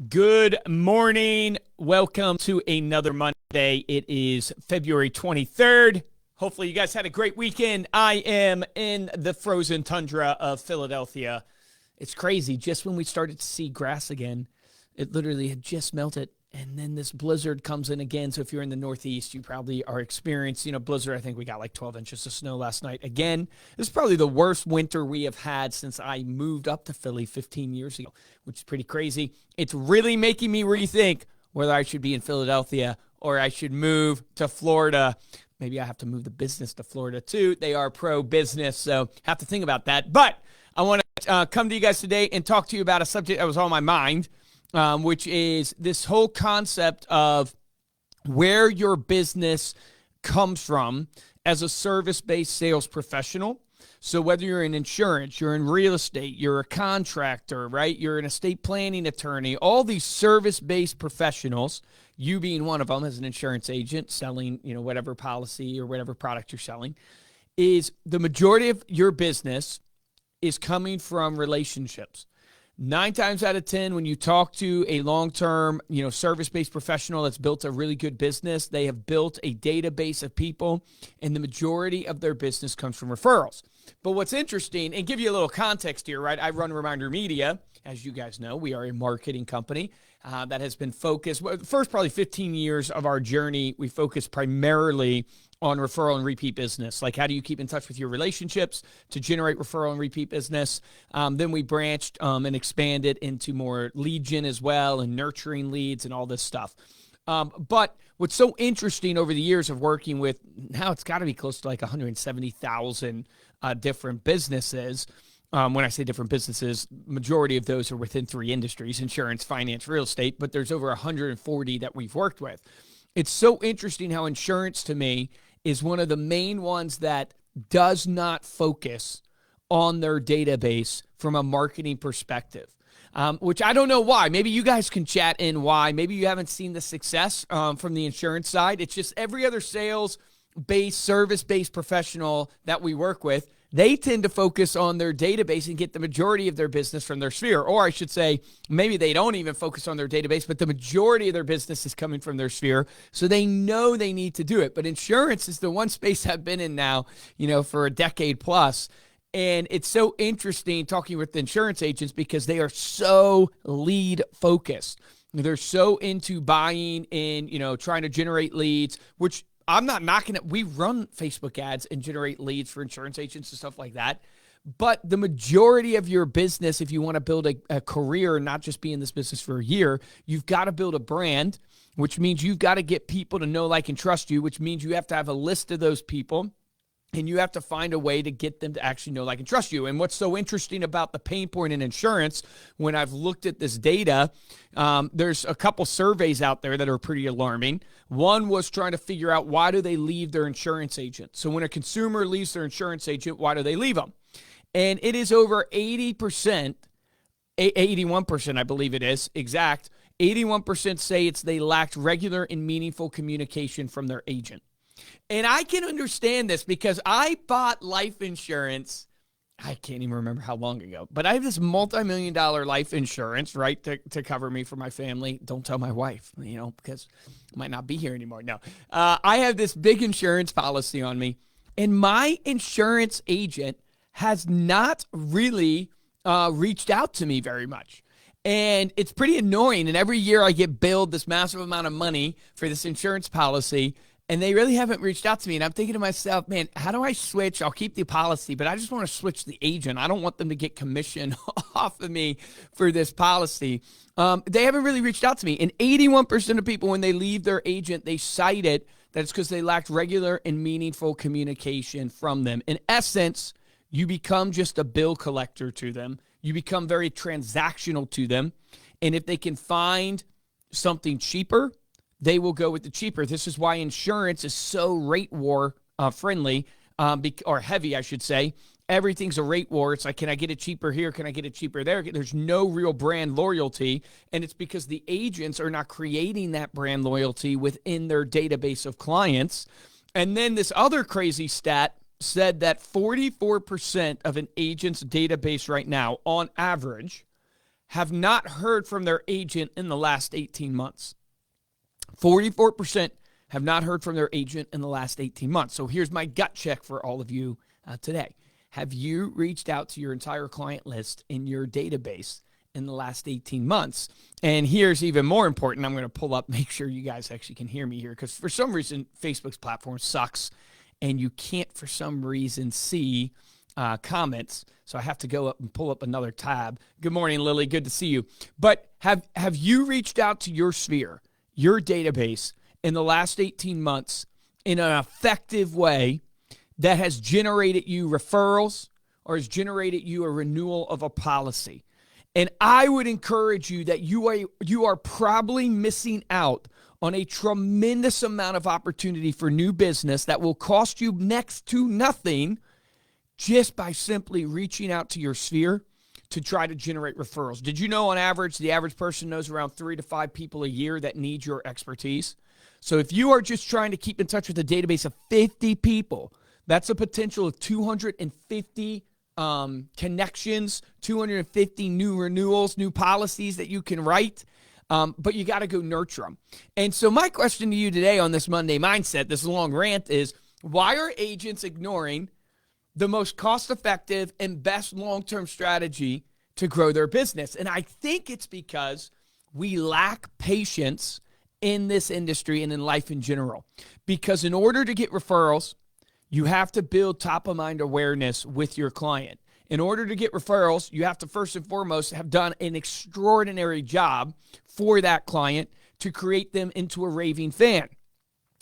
Good morning. Welcome to another Monday. It is February 23rd. Hopefully you guys had a great weekend. I am in the frozen tundra of Philadelphia. It's crazy. Just when we started to see grass again, it literally had just melted. And then this blizzard comes in again. So if you're in the Northeast, you probably are experiencing, blizzard. I think we got like 12 inches of snow last night. Again, this is probably the worst winter we have had since I moved up to Philly 15 years ago, which is pretty crazy. It's really making me rethink whether I should be in Philadelphia or I should move to Florida. Maybe I have to move the business to Florida too. They are pro-business, so have to think about that. But I want to come to you guys today and talk to you about a subject that was on my mind. Which is this whole concept of where your business comes from as a service-based sales professional. So whether you're in insurance, you're in real estate, you're a contractor, right? You're an estate planning attorney, all these service-based professionals, you being one of them as an insurance agent selling, whatever policy or whatever product you're selling, is the majority of your business is coming from relationships. 9 times out of 10, when you talk to a long-term, service-based professional that's built a really good business, they have built a database of people, and the majority of their business comes from referrals. But what's interesting, and give you a little context here, right? I run Reminder Media. As you guys know, we are a marketing company that has been focused, the first probably 15 years of our journey, we focused primarily on referral and repeat business. Like, how do you keep in touch with your relationships to generate referral and repeat business? Then we branched and expanded into more lead gen as well and nurturing leads and all this stuff. But what's so interesting over the years of working with, now it's got to be close to like 170,000 different businesses. When I say different businesses, majority of those are within 3 industries: insurance, finance, real estate, but there's over 140 that we've worked with. It's so interesting how insurance to me is one of the main ones that does not focus on their database from a marketing perspective, which I don't know why. Maybe you guys can chat in why. Maybe you haven't seen the success from the insurance side. It's just every other sales-based, service-based professional that we work with, they tend to focus on their database and get the majority of their business from their sphere. Or I should say, maybe they don't even focus on their database, but the majority of their business is coming from their sphere. So they know they need to do it. But insurance is the one space I've been in now, for a decade plus. And it's so interesting talking with the insurance agents because they are so lead focused. They're so into buying and, trying to generate leads, which I'm not knocking it. We run Facebook ads and generate leads for insurance agents and stuff like that. But the majority of your business, if you want to build a career, not just be in this business for a year, you've got to build a brand, which means you've got to get people to know, like, and trust you, which means you have to have a list of those people. And you have to find a way to get them to actually know, like, and trust you. And what's so interesting about the pain point in insurance, when I've looked at this data, there's a couple surveys out there that are pretty alarming. One was trying to figure out, why do they leave their insurance agent? So when a consumer leaves their insurance agent, why do they leave them? And it is over 80%, 81%, I believe it is, exact. 81% say they lacked regular and meaningful communication from their agent. And I can understand this because I bought life insurance, I can't even remember how long ago, but I have this multi-million-dollar life insurance, right, to cover me for my family. Don't tell my wife, because I might not be here anymore. No, I have this big insurance policy on me, and my insurance agent has not really reached out to me very much. And it's pretty annoying. And every year I get billed this massive amount of money for this insurance policy, and they really haven't reached out to me. And I'm thinking to myself, man, how do I switch? I'll keep the policy, but I just want to switch the agent. I don't want them to get commission off of me for this policy. They haven't really reached out to me. And 81% of people, when they leave their agent, they cite it that it's because they lacked regular and meaningful communication from them. In essence, you become just a bill collector to them. You become very transactional to them. And if they can find something cheaper, they will go with the cheaper. This is why insurance is so rate war friendly, or heavy, I should say. Everything's a rate war. It's like, can I get it cheaper here? Can I get it cheaper there? There's no real brand loyalty, and it's because the agents are not creating that brand loyalty within their database of clients. And then this other crazy stat said that 44% of an agent's database right now, on average, have not heard from their agent in the last 18 months. 44% have not heard from their agent in the last 18 months. So here's my gut check for all of you today. Have you reached out to your entire client list in your database in the last 18 months? And here's even more important. I'm going to pull up, make sure you guys actually can hear me here, because for some reason, Facebook's platform sucks, and you can't, for some reason, see comments. So I have to go up and pull up another tab. Good morning, Lily. Good to see you. But have you reached out to your sphere, your database, in the last 18 months in an effective way that has generated you referrals or has generated you a renewal of a policy? And I would encourage you that you are probably missing out on a tremendous amount of opportunity for new business that will cost you next to nothing just by simply reaching out to your sphere to try to generate referrals. Did you know on average, the average person knows around 3 to 5 people a year that need your expertise? So if you are just trying to keep in touch with a database of 50 people, that's a potential of 250 connections, 250 new renewals, new policies that you can write. But you got to go nurture them. And so my question to you today on this Monday Mindset, this long rant, is why are agents ignoring the most cost-effective and best long-term strategy to grow their business? And I think it's because we lack patience in this industry and in life in general. Because in order to get referrals, you have to build top-of-mind awareness with your client. In order to get referrals, you have to first and foremost have done an extraordinary job for that client to create them into a raving fan.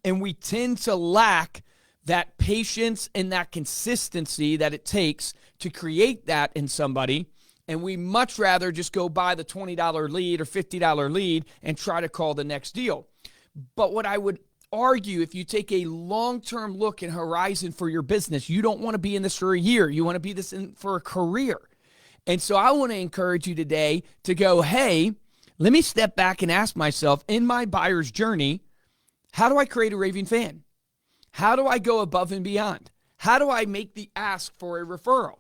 And we tend to lack that patience and that consistency that it takes to create that in somebody. And we much rather just go buy the $20 lead or $50 lead and try to call the next deal. But what I would argue, if you take a long-term look and horizon for your business, you don't want to be in this for a year. You want to be this in for a career. And so I want to encourage you today to go, hey, let me step back and ask myself, in my buyer's journey, how do I create a raving fan? How do I go above and beyond? How do I make the ask for a referral?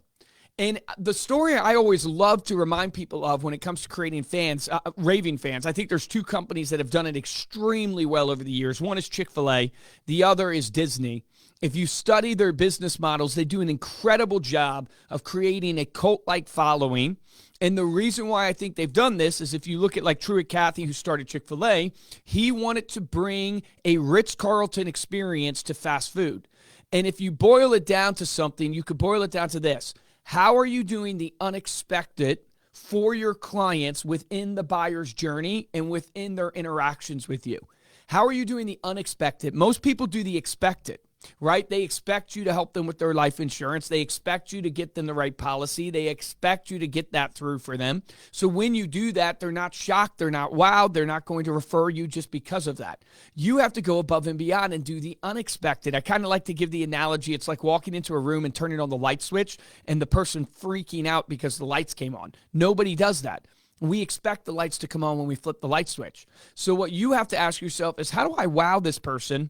And the story I always love to remind people of when it comes to creating fans, raving fans, I think there's 2 companies that have done it extremely well over the years. One is Chick-fil-A. The other is Disney. If you study their business models, they do an incredible job of creating a cult-like following. And the reason why I think they've done this is if you look at like Truett Cathy, who started Chick-fil-A, he wanted to bring a Ritz-Carlton experience to fast food. And if you boil it down to something, you could boil it down to this. How are you doing the unexpected for your clients within the buyer's journey and within their interactions with you? How are you doing the unexpected? Most people do the expected, right? They expect you to help them with their life insurance. They expect you to get them the right policy. They expect you to get that through for them. So when you do that, they're not shocked. They're not wowed. They're not going to refer you just because of that. You have to go above and beyond and do the unexpected. I kind of like to give the analogy. It's like walking into a room and turning on the light switch and the person freaking out because the lights came on. Nobody does that. We expect the lights to come on when we flip the light switch. So what you have to ask yourself is, how do I wow this person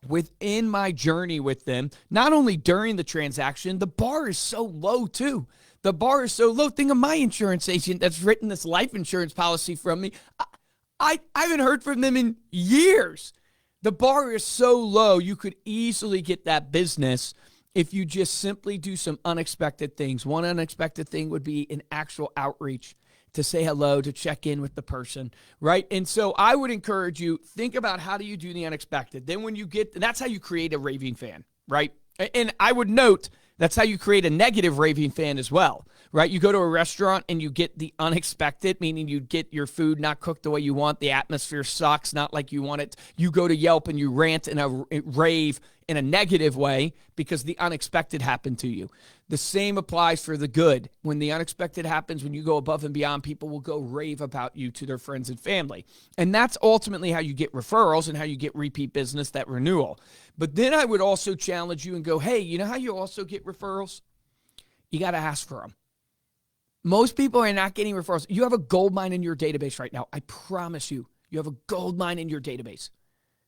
within my journey with them? Not only during the transaction, the bar is so low too. The bar is so low. Think of my insurance agent that's written this life insurance policy from me. I haven't heard from them in years. The bar is so low, you could easily get that business if you just simply do some unexpected things. One unexpected thing would be an actual outreach to say hello, to check in with the person, right? And so I would encourage you, think about how do you do the unexpected. Then when you get, that's how you create a raving fan, right? And I would note, that's how you create a negative raving fan as well, right? You go to a restaurant and you get the unexpected, meaning you get your food not cooked the way you want. The atmosphere sucks, not like you want it. You go to Yelp and you rant in a rave in a negative way because the unexpected happened to you. The same applies for the good. When the unexpected happens, when you go above and beyond, people will go rave about you to their friends and family. And that's ultimately how you get referrals and how you get repeat business, that renewal. But then I would also challenge you and go, hey, you know how you also get referrals? You got to ask for them. Most people are not getting referrals. You have a gold mine in your database right now. I promise you, you have a gold mine in your database.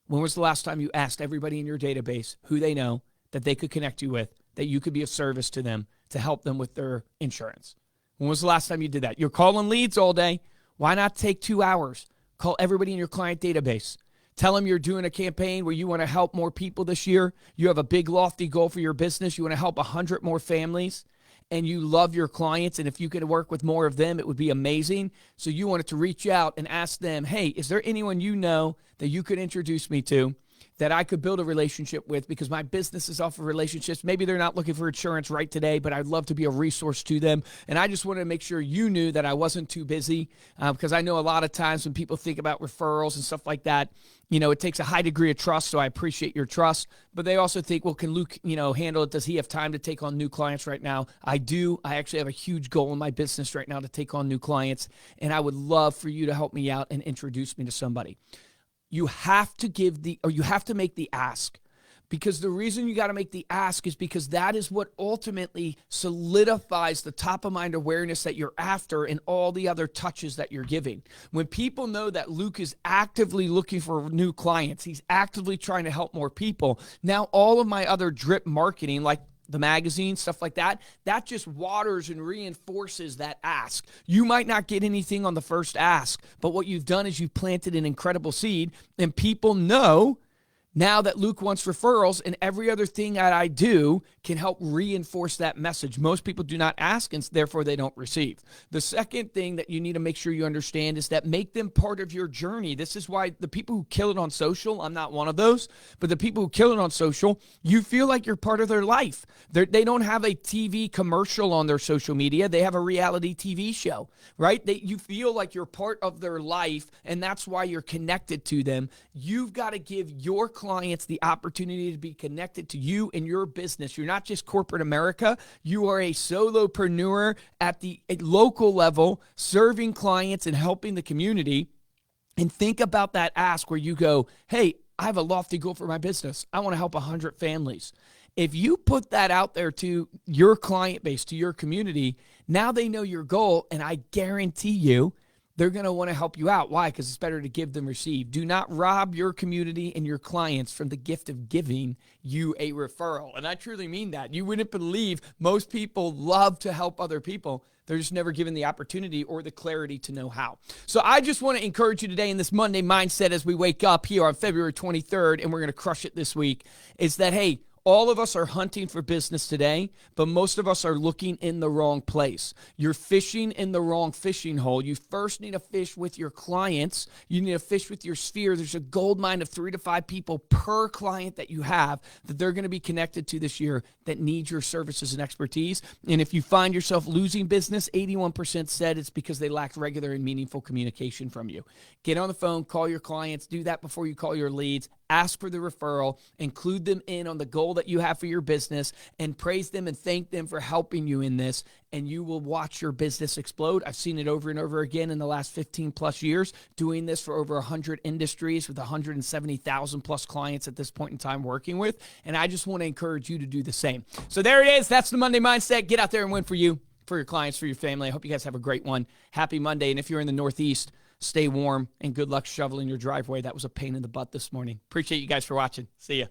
When was the last time you asked everybody in your database who they know that they could connect you with, that you could be of service to them to help them with their insurance? When was the last time you did that? You're calling leads all day. Why not take 2 hours? Call everybody in your client database. Tell them you're doing a campaign where you want to help more people this year. You have a big, lofty goal for your business. You want to help 100 more families, and you love your clients. And if you could work with more of them, it would be amazing. So you wanted to reach out and ask them, hey, is there anyone you know that you could introduce me to that I could build a relationship with, because my business is off of relationships. Maybe they're not looking for insurance right today, but I'd love to be a resource to them. And I just wanted to make sure you knew that I wasn't too busy, because I know a lot of times when people think about referrals and stuff like that, it takes a high degree of trust, so I appreciate your trust. But they also think, well, can Luke, handle it? Does he have time to take on new clients right now? I do. I actually have a huge goal in my business right now to take on new clients, and I would love for you to help me out and introduce me to somebody. You have to make the ask, because the reason you got to make the ask is because that is what ultimately solidifies the top of mind awareness that you're after and all the other touches that you're giving. When people know that Luke is actively looking for new clients, he's actively trying to help more people. Now all of my other drip marketing, like the magazine, stuff like that, that just waters and reinforces that ask. You might not get anything on the first ask, but what you've done is you've planted an incredible seed, and people know now that Luke wants referrals, and every other thing that I do can help reinforce that message. Most people do not ask, and therefore they don't receive. The second thing that you need to make sure you understand is that make them part of your journey. This is why the people who kill it on social, I'm not one of those, but the people who kill it on social, you feel like you're part of their life. They don't have a TV commercial on their social media. They have a reality TV show, right? You feel like you're part of their life, and that's why you're connected to them. You've got to give your clients the opportunity to be connected to you and your business. You're not just corporate America. You are a solopreneur at the local level, serving clients and helping the community. And think about that ask where you go, hey, I have a lofty goal for my business. I want to help 100 families. If you put that out there to your client base, to your community, now they know your goal, and I guarantee you, they're going to want to help you out. Why? Because it's better to give than receive. Do not rob your community and your clients from the gift of giving you a referral. And I truly mean that. You wouldn't believe most people love to help other people. They're just never given the opportunity or the clarity to know how. So I just want to encourage you today in this Monday mindset as we wake up here on February 23rd, and we're going to crush it this week, is that, hey, all of us are hunting for business today, but most of us are looking in the wrong place. You're fishing in the wrong fishing hole. You first need to fish with your clients. You need to fish with your sphere. There's a gold mine of 3 to 5 people per client that you have that they're going to be connected to this year that need your services and expertise. And if you find yourself losing business, 81% said it's because they lacked regular and meaningful communication from you. Get on the phone, call your clients, do that before you call your leads. Ask for the referral, include them in on the goal that you have for your business, and praise them and thank them for helping you in this, and you will watch your business explode. I've seen it over and over again in the last 15 plus years, doing this for over 100 industries with 170,000 plus clients at this point in time working with, and I just want to encourage you to do the same. So there it is. That's the Monday Mindset. Get out there and win for you, for your clients, for your family. I hope you guys have a great one. Happy Monday, and if you're in the Northeast, stay warm, and good luck shoveling your driveway. That was a pain in the butt this morning. Appreciate you guys for watching. See ya.